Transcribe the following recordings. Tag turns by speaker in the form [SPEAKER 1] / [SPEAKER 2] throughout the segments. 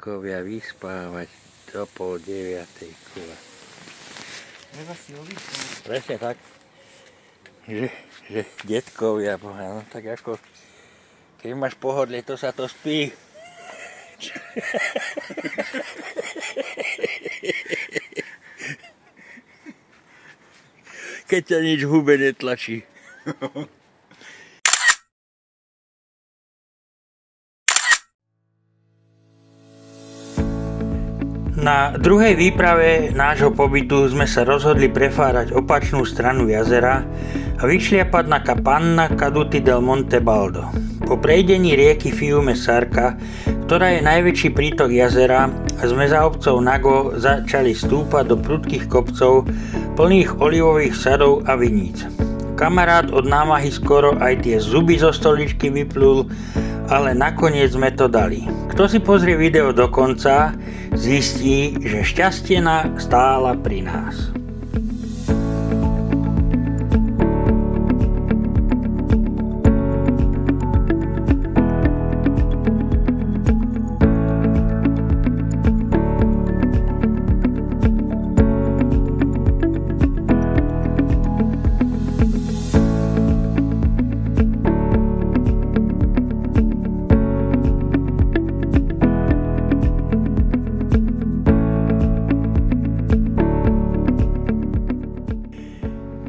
[SPEAKER 1] detkovia vyspávať do 8:30.
[SPEAKER 2] Treba si odísť.
[SPEAKER 1] Presne tak. Že detkovia, no tak ako keď máš pohodlie, to sa to spí. Keď ťa nič v hube netlačí.
[SPEAKER 3] Na druhej výprave nášho pobytu sme sa rozhodli prefárať opačnú stranu jazera a vyšliapať na Capanna Caduti del Monte Baldo. Po prejdení rieky Fiume Sarka, ktorá je najväčší prítok jazera, sme za obcov Nago začali stúpať do prudkých kopcov plných olivových sadov a viníc. Kamarát od námahy skoro aj tie zuby zo stoličky vyplul, ale nakoniec sme to dali. Kto si pozrie video do konca, zistí, že šťastiená stála pri nás.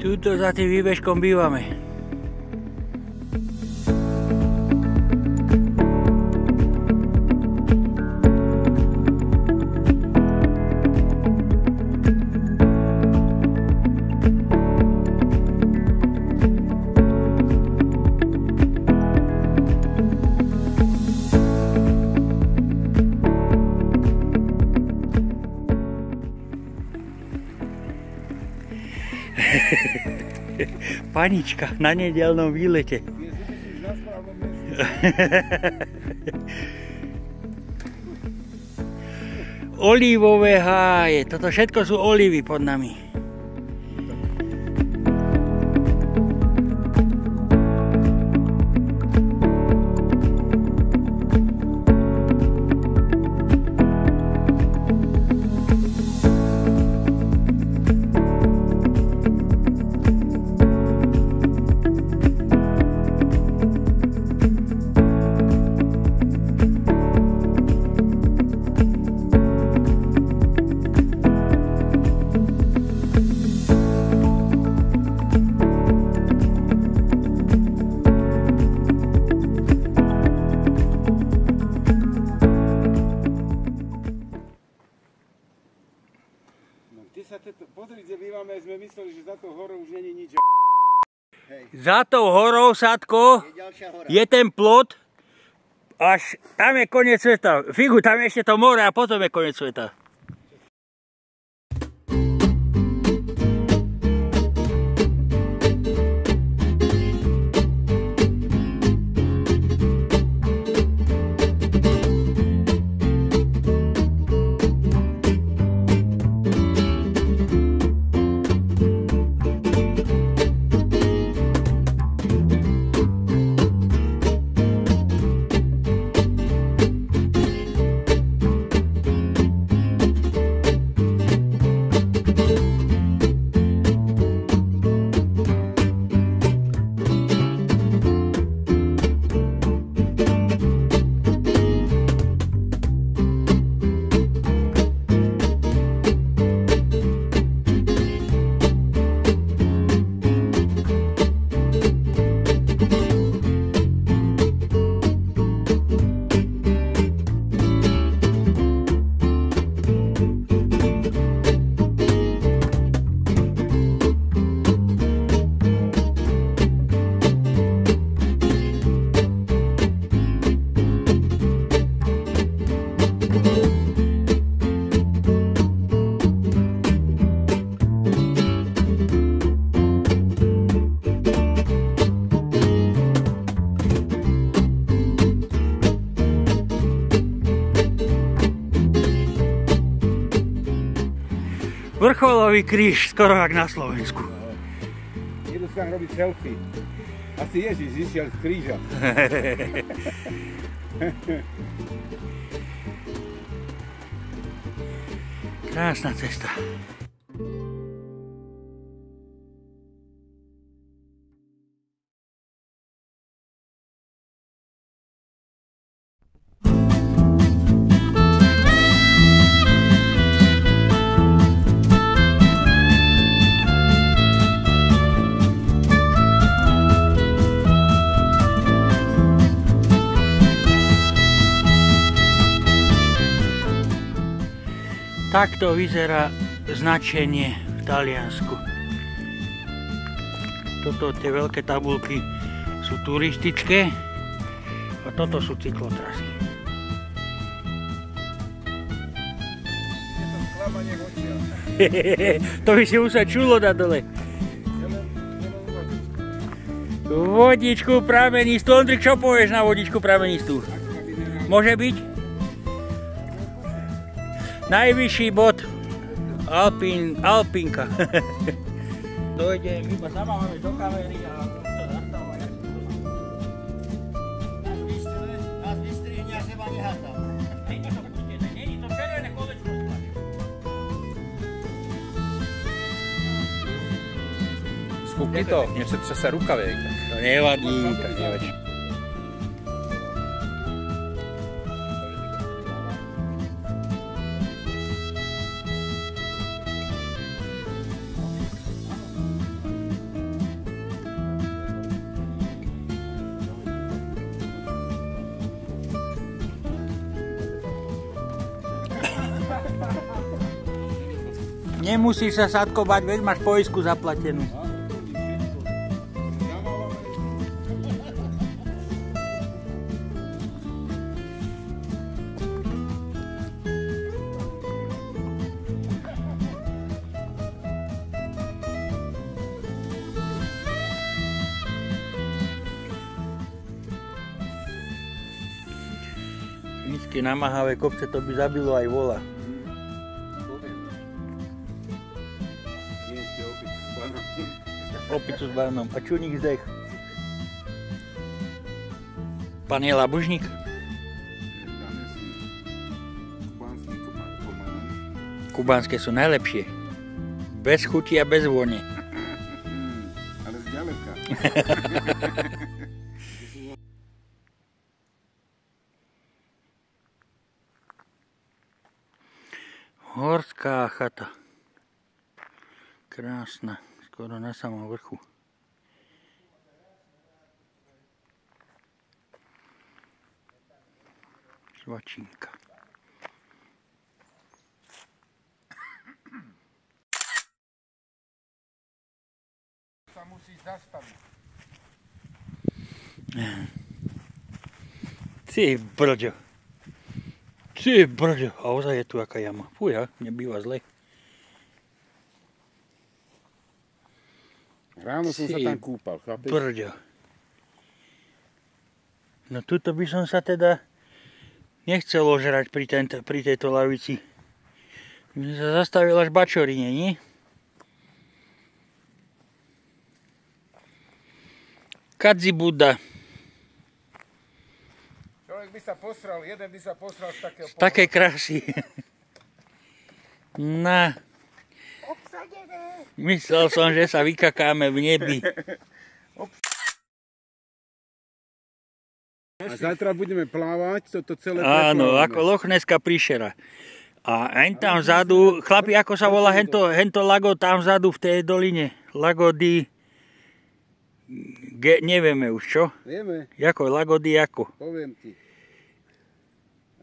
[SPEAKER 3] Tuto za tým výbežkom bývame. Panička na nedeľnom výlete. Olívové háje, toto všetko sú olívy pod nami.
[SPEAKER 2] Pozri, kde bývame, sme mysleli, že za tou horou už není nič. Hej.
[SPEAKER 3] Za tou horou, Sadko, je ten plot, až tam je koniec sveta. Figu, tam je ešte to more a potom je koniec sveta. Vrcholový kríž, skoro jak na Slovensku.
[SPEAKER 2] Idú sa tam robiť selfie. Asi Ježiš išiel z kríža.
[SPEAKER 3] Krásna cesta. Takto vyzerá značenie v Taliansku. Toto, tie veľké tabulky sú turistické a toto sú cyklotrasy. To by si musel čulo dať dole. Vodičku pramenistú. Ondrik, čo povieš na vodičku pramenistú? Môže byť? Najvyšší bod Alpinka. Dojdem, iba zamáme do kamery a to zastáva. Nás vystrihne a seba nehádam. Není to pustené, není to červené kolečko.
[SPEAKER 2] Skúpni to, mne se třese rukavěk.
[SPEAKER 3] To nevadí, tak nevadí. Nemusíš sa, Sadko, bať, veď máš poisku zaplatenú. Nízke namáhavé kopce, to by zabilo aj vola. Opicu s barnom. A čuník zdech. Pán je labužník? Kubánske sú najlepšie. Bez chuti a bez vône.
[SPEAKER 2] Ale zďaleka.
[SPEAKER 3] Horská chata. Krásna. Skoro na samom vrchu. Svačinka.
[SPEAKER 2] Sa musíš zastaviť.
[SPEAKER 3] Ty brďo. Ty brďo. A ozaj je tu aká jama. Fúja, nebýva zle.
[SPEAKER 2] Ráno som sa tam kúpal, chápeš?
[SPEAKER 3] Brďo. No tuto by som sa teda nechcel ožrať pri tejto lavici. My sa zastavil až Bačorine, nie? Kadzibuda.
[SPEAKER 2] Človek by sa posral, jeden by sa posral z takého
[SPEAKER 3] Z takej krásy. Na. Myslel som, že sa vykakáme v nebi.
[SPEAKER 2] A zajtra budeme plávať, toto celé
[SPEAKER 3] Áno,
[SPEAKER 2] preplávame.
[SPEAKER 3] ako Lochneská príšera. A hen tam vzadu, chlapi, ako sa volá hento lago tam vzadu v tej doline? Lago di... nevieme už, čo?
[SPEAKER 2] Vieme,
[SPEAKER 3] Jako, Lago di ako?
[SPEAKER 2] poviem ti.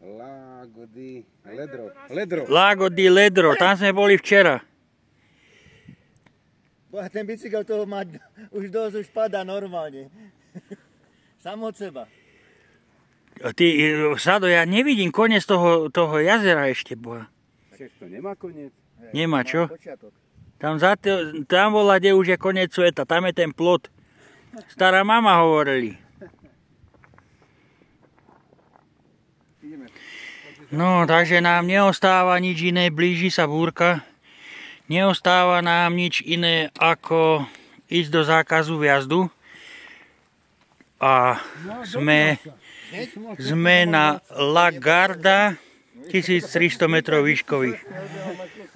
[SPEAKER 2] Lago di Ledro.
[SPEAKER 3] Lago di Ledro, tam sme boli včera.
[SPEAKER 4] Ten bicykel toho má už dosť, už padá normálne. Sam od seba.
[SPEAKER 3] Ty, Sado, ja nevidím koniec toho jazera ešte, boha.
[SPEAKER 2] Však to nemá koniec.
[SPEAKER 3] Nemá, čo?
[SPEAKER 4] Počiatok.
[SPEAKER 3] Tam bola, kde už je koniec sveta, tam je ten plot. Stará mama hovorili. No, takže nám neostáva nič iné, blíži sa búrka. Neostáva nám nič iné, ako ísť do zákazu vjazdu. A sme na La Garda 1300 metrov výškových.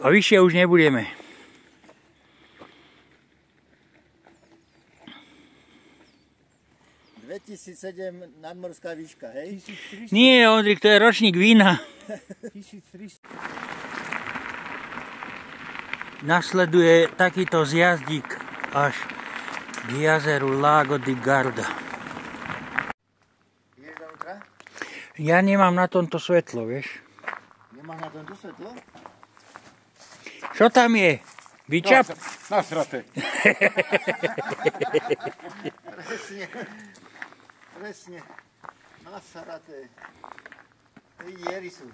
[SPEAKER 3] A vyššie už nebudeme.
[SPEAKER 4] V 2007 nadmorská výška, hej?
[SPEAKER 3] Nie, Ondrik, to je ročník vína.
[SPEAKER 2] 1300.
[SPEAKER 3] Nasleduje takýto zjazdík až k jazeru Lago di Garda.
[SPEAKER 4] Ideš dovnútra?
[SPEAKER 3] Ja nemám na tomto svetlo, vieš.
[SPEAKER 4] Nemáš na tomto svetlo?
[SPEAKER 3] Čo tam je? Vyčap?
[SPEAKER 2] Nasraté.
[SPEAKER 4] Presne. Nasaraté. Diery sú.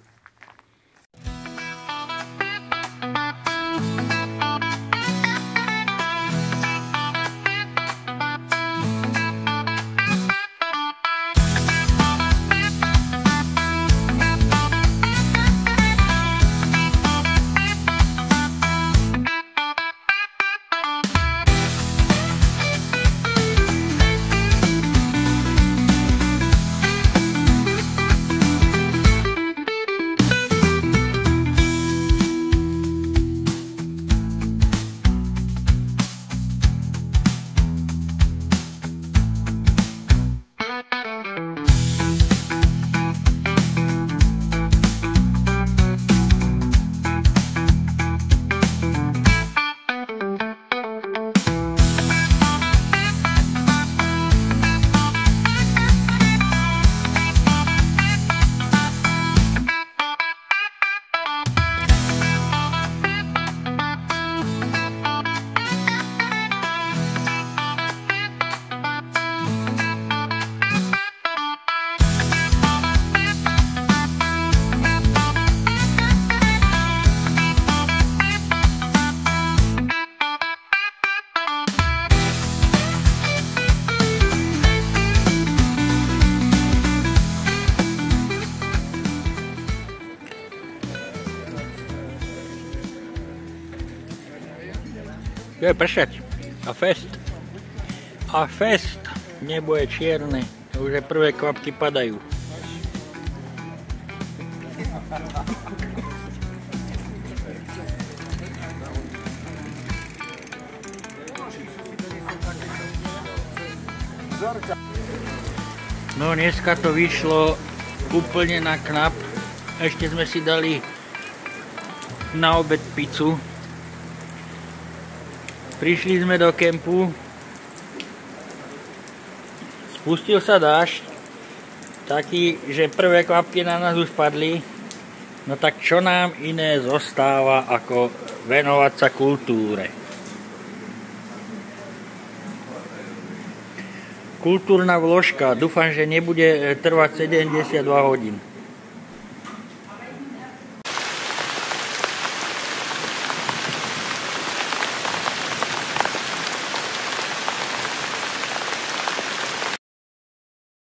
[SPEAKER 3] Je pršať. A fest. A fest. Nebo je čierne. Už prvé kvapky padajú. No dneska to vyšlo úplne na knap. Ešte sme si dali na obed pizzu. Prišli sme do kempu. Spustil sa dážď. Taký, že prvé kvapky na nás už padli. No tak čo nám iné zostáva, ako venovať sa kultúre. Kultúrna vložka. Dúfam, že nebude trvať 72 hodín.